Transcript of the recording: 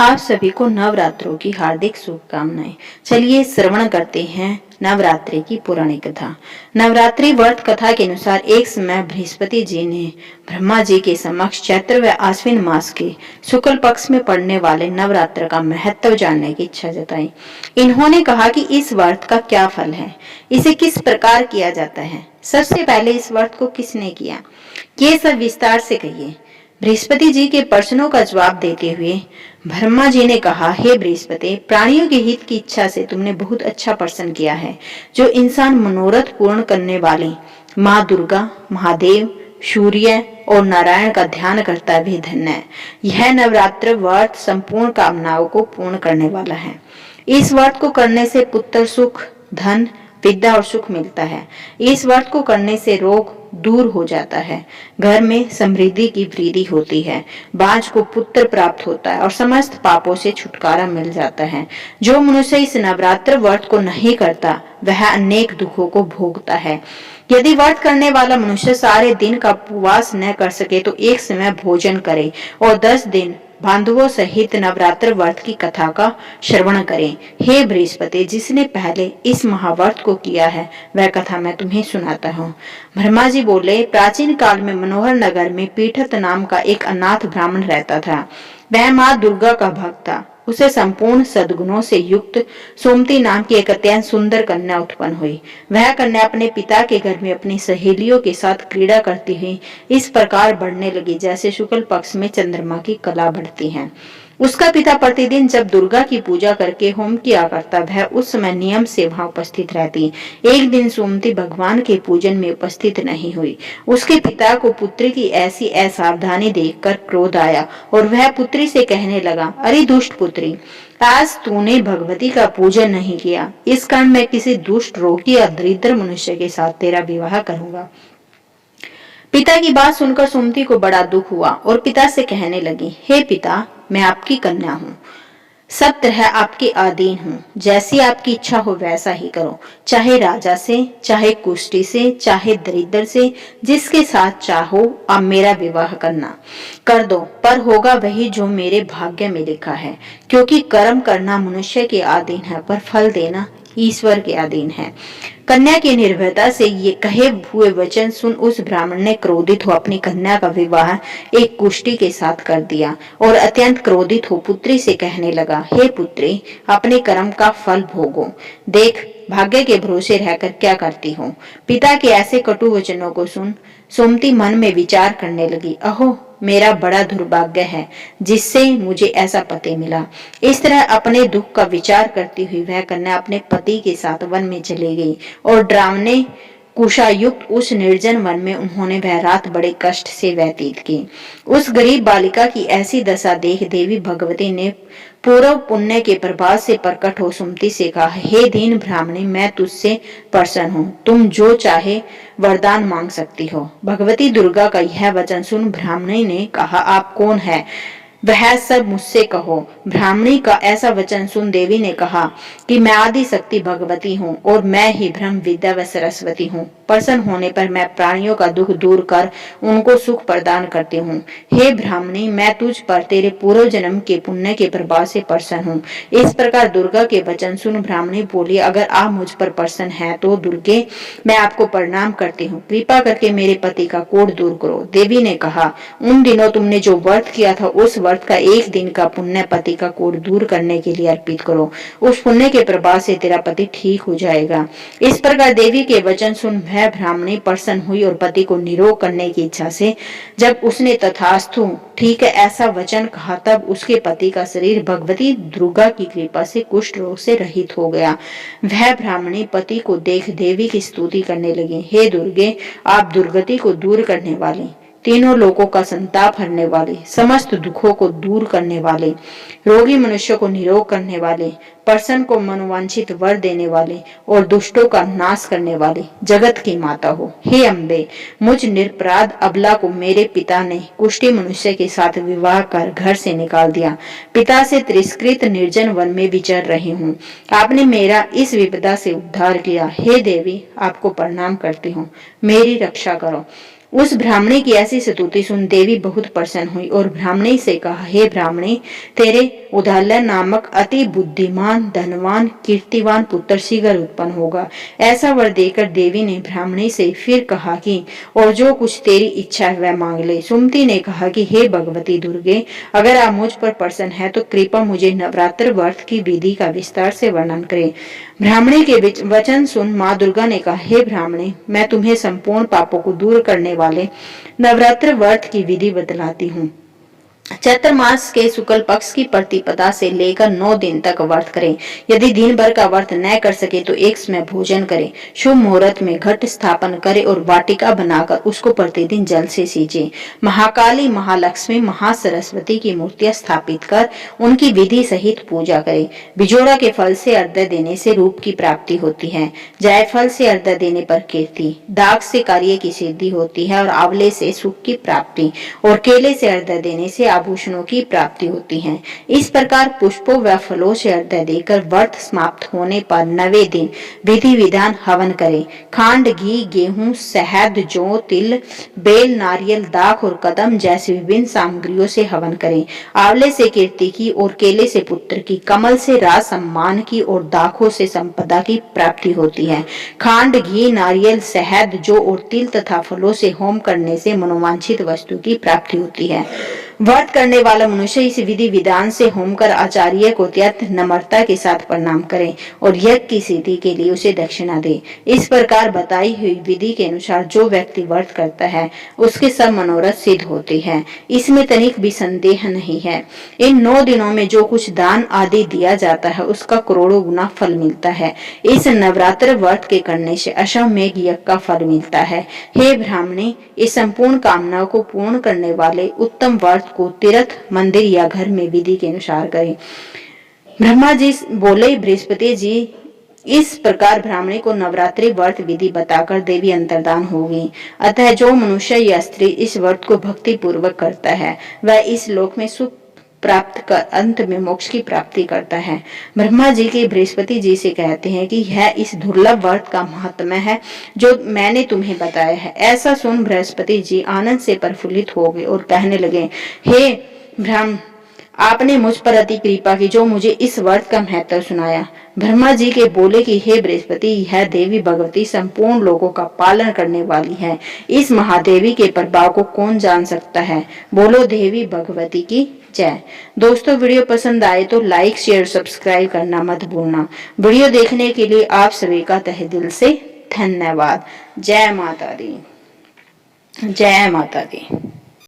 आप सभी को नवरात्रों की हार्दिक शुभकामनाएं। चलिए श्रवण करते हैं नवरात्रि की पुरानी कथा। नवरात्रि व्रत कथा के अनुसार एक समय बृहस्पति जी ने ब्रह्मा जी के समक्ष चैत्र व आश्विन मास के शुक्ल पक्ष में पड़ने वाले नवरात्र का महत्व जानने की इच्छा जताई। इन्होंने कहा कि इस व्रत का क्या फल है, इसे किस प्रकार किया जाता है, सबसे पहले इस व्रत को किसने किया, ये सब विस्तार से कहिए। बृहस्पति जी के प्रश्नों का जवाब देते हुए ब्रह्मा जी ने कहा, हे बृहस्पति, प्राणियों के हित की इच्छा से तुमने बहुत अच्छा प्रश्न किया है। जो इंसान मनोरथ पूर्ण करने वाली माँ दुर्गा, महादेव, सूर्य और नारायण का ध्यान करता है, वे धन्य है। यह नवरात्र व्रत संपूर्ण कामनाओं को पूर्ण करने वाला है। इस व्रत को करने से पुत्र सुख, धन, विद्या और सुख मिलता है। इस व्रत को करने से रोग दूर हो जाता है, घर में समृद्धि की वृद्धि होती है, बाज को पुत्र प्राप्त होता है और समस्त पापों से छुटकारा मिल जाता है। जो मनुष्य इस नवरात्र व्रत को नहीं करता वह अनेक दुखों को भोगता है। यदि व्रत करने वाला मनुष्य सारे दिन का उपवास न कर सके तो एक समय भोजन करे और 10 दिन बांधवों सहित नवरात्र व्रत की कथा का श्रवण करें। हे बृहस्पति, जिसने पहले इस महाव्रत को किया है वह कथा मैं तुम्हें सुनाता हूँ। ब्रह्मा जी बोले, प्राचीन काल में मनोहर नगर में पीठत नाम का एक अनाथ ब्राह्मण रहता था। वह माँ दुर्गा का भक्त था। उसे संपूर्ण सद्गुणों से युक्त सोमती नाम की एक अत्यंत सुंदर कन्या उत्पन्न हुई। वह कन्या अपने पिता के घर में अपनी सहेलियों के साथ क्रीड़ा करती हुई इस प्रकार बढ़ने लगी जैसे शुक्ल पक्ष में चंद्रमा की कला बढ़ती है। उसका पिता प्रतिदिन जब दुर्गा की पूजा करके होम किया करता, वह उस समय नियम से वहां उपस्थित रहती। एक दिन सोमती भगवान के पूजन में उपस्थित नहीं हुई। उसके पिता को पुत्री की ऐसी असावधानी देखकर क्रोध आया और वह पुत्री से कहने लगा, अरे दुष्ट पुत्री, आज तूने भगवती का पूजन नहीं किया, इस कारण मैं किसी दुष्ट, रोगी या दरिद्र मनुष्य के साथ तेरा विवाह करूंगा। पिता की बात सुनकर सुमति को बड़ा दुख हुआ और पिता से कहने लगी, हे पिता, मैं आपकी कन्या हूँ, सब तरह आपके अधीन हूँ, जैसी आपकी इच्छा हो वैसा ही करो, चाहे राजा से, चाहे कुष्टी से, चाहे दरिद्र से, जिसके साथ चाहो आप मेरा विवाह करना कर दो, पर होगा वही जो मेरे भाग्य में लिखा है, क्योंकि कर्म करना मनुष्य के अधीन है पर फल देना ईश्वर के अधीन है। कन्या की निर्भयता से ये कहे हुए वचन सुन उस ब्राह्मण ने क्रोधित हो अपनी कन्या का विवाह एक कुष्टी के साथ कर दिया और अत्यंत क्रोधित हो पुत्री से कहने लगा, हे पुत्री, अपने कर्म का फल भोगो, देख भाग्य के भरोसे रहकर क्या करती हो। पिता के ऐसे कटु वचनों को सुन सुमति मन में विचार करने लगी, अहो मेरा बड़ा दुर्भाग्य है जिससे मुझे ऐसा पति मिला। इस तरह अपने दुख का विचार करती हुई वह कन्या अपने पति के साथ वन में चली गई और डरावने कुशायुक्त उस निर्जन वन में उन्होंने वह रात बड़े कष्ट से व्यतीत की। उस गरीब बालिका की ऐसी दशा देख देवी भगवती ने पूर्व पुण्य के प्रभाव से प्रकट हो सुमति से कहा, हे दीन ब्राह्मणी, मैं तुझसे प्रसन्न हूँ, तुम जो चाहे वरदान मांग सकती हो। भगवती दुर्गा का यह वचन सुन ब्राह्मणी ने कहा, आप कौन है, वह सब मुझसे कहो। ब्राह्मणी का ऐसा वचन सुन देवी ने कहा कि मैं आदि शक्ति भगवती हूँ और मैं ही ब्रह्म विद्या व सरस्वती हूँ। प्रसन्न होने पर मैं प्राणियों का दुख दूर कर उनको सुख प्रदान करती हूँ। हे ब्राह्मणी, मैं तुझ पर तेरे पूर्व जन्म के पुण्य के प्रभाव से प्रसन्न हूँ। इस प्रकार दुर्गा के वचन सुन ब्राह्मणी बोली, अगर आप मुझ पर प्रसन्न है तो दुर्गे, मैं आपको प्रणाम करती हूँ, कृपा करके मेरे पति का कोढ़ दूर करो। देवी ने कहा, उन दिनों तुमने जो व्रत किया था उस व्रत का एक दिन का पुण्य पति का कोढ़ दूर करने के लिए अर्पित करो, उस पुण्य के प्रभाव से तेरा पति ठीक हो जाएगा। इस प्रकार देवी के वचन सुन वह ब्राह्मणी प्रसन्न हुई और पति को निरोग करने की इच्छा से जब उसने तथास्तु ठीक है ऐसा वचन कहा, तब उसके पति का शरीर भगवती दुर्गा की कृपा से कुष्ठ रोग से रहित हो गया। वह ब्राह्मणी पति को देख देवी की स्तुति करने लगी, हे दुर्गे, आप दुर्गति को दूर करने वाली, तीनों लोगों का संताप हरने वाले, समस्त दुखों को दूर करने वाले, रोगी मनुष्य को निरोग करने वाले, प्रसन्न को मनोवांछित वर देने वाले और दुष्टों का नाश करने वाले जगत की माता हो। हे अम्बे, मुझ निरपराध अबला को मेरे पिता ने कुष्ठी मनुष्य के साथ विवाह कर घर से निकाल दिया। पिता से तिरस्कृत निर्जन वन में विचर रही हूँ। आपने मेरा इस विपदा से उद्धार किया। हे देवी, आपको प्रणाम करती हूँ, मेरी रक्षा करो। उस ब्राह्मणी की ऐसी स्तुति सुन देवी बहुत प्रसन्न हुई और ब्राह्मणी से कहा, हे ब्राह्मणी, तेरे उदालय नामक अति बुद्धिमान, धनवान, कीर्तिवान पुत्र शीघ्र उत्पन्न होगा। ऐसा वर देकर देवी ने ब्राह्मणी से फिर कहा कि और जो कुछ तेरी इच्छा है वह मांग ले। सुमति ने कहा कि हे भगवती दुर्गे, अगर आप मुझ पर प्रसन्न है तो कृपा मुझे नवरात्र व्रत की विधि का विस्तार से वर्णन करें। ब्राह्मणी के वचन सुन माँ दुर्गा ने कहा, हे ब्राह्मणी, मैं तुम्हें संपूर्ण पापों को दूर करने वाले नवरात्र व्रत की विधि बतलाती हूँ। चैत्र मास के शुक्ल पक्ष की प्रतिपदा से लेकर 9 दिन तक व्रत करें। यदि दिन भर का व्रत न कर सके तो एक समय भोजन करें। शुभ मुहूर्त में घट स्थापन करें और वाटिका बनाकर उसको प्रतिदिन जल से सींचे। महाकाली, महालक्ष्मी, महासरस्वती की मूर्तियां स्थापित कर उनकी विधि सहित पूजा करें। बिजोड़ा के फल से अर्घ्य देने से रूप की प्राप्ति होती है। जायफल से अर्घ्य देने पर कीर्ति, दाग से कार्य की सिद्धि होती है और आंवले से सुख की प्राप्ति और केले से अर्घ्य देने से आभूषणों की प्राप्ति होती है। इस प्रकार पुष्पों व फलों से अर्घ्य देकर व्रत समाप्त होने पर 9वें दिन विधि विधान हवन करें। खांड, घी, गेहूं, शहद, जौ, तिल, बेल, नारियल, दाख और कदम जैसी विभिन्न सामग्रियों से हवन करें। आंवले से कीर्ति की और केले से पुत्र की, कमल से राज सम्मान की और दाखों से संपदा की प्राप्ति होती है। खांड, घी, नारियल, शहद, जौ और तिल तथा फलों से होम करने से मनोवांछित वस्तु की प्राप्ति होती है। व्रत करने वाला मनुष्य इस विधि विधान से होम कर आचार्य को अत्यंत नम्रता के साथ प्रणाम करे और यज्ञ की सिद्धि के लिए उसे दक्षिणा दे। इस प्रकार बताई हुई विधि के अनुसार जो व्यक्ति व्रत करता है उसके सब मनोरथ सिद्ध होते हैं। इसमें तनिक भी संदेह नहीं है। इन 9 दिनों में जो कुछ दान आदि दिया जाता है उसका करोड़ों गुना फल मिलता है। इस नवरात्र व्रत के करने से अश्वमेघ यज्ञ का फल मिलता है। हे ब्राह्मणी, इस संपूर्ण कामनाओं को पूर्ण करने वाले उत्तम व्रत को तीर्थ, मंदिर या घर में विधि के अनुसार करें। ब्रह्मा जी बोले, बृहस्पति जी, इस प्रकार ब्राह्मणी को नवरात्रि व्रत विधि बताकर देवी अंतर्धान हो गई। अतः जो मनुष्य या स्त्री इस व्रत को भक्ति पूर्वक करता है वह इस लोक में सुख प्राप्त कर अंत में मोक्ष की प्राप्ति करता है। ब्रह्मा जी के बृहस्पति जी से कहते हैं कि यह इस दुर्लभ व्रत का महात्म्य है जो मैंने तुम्हें बताया है। ऐसा सुन बृहस्पति जी आनंद से प्रफुल्लित हो गए और कहने लगे, हे ब्रह्म, आपने मुझ पर अति कृपा की जो मुझे इस व्रत का महत्व सुनाया। ब्रह्मा जी के बोले कि हे बृहस्पति, यह देवी भगवती संपूर्ण लोगों का पालन करने वाली है। इस महादेवी के प्रभाव को कौन जान सकता है। बोलो देवी भगवती की जय। दोस्तों, वीडियो पसंद आए तो लाइक, शेयर, सब्सक्राइब करना मत भूलना। वीडियो देखने के लिए आप सभी का तहे दिल से धन्यवाद। जय माता दी, जय माता दी।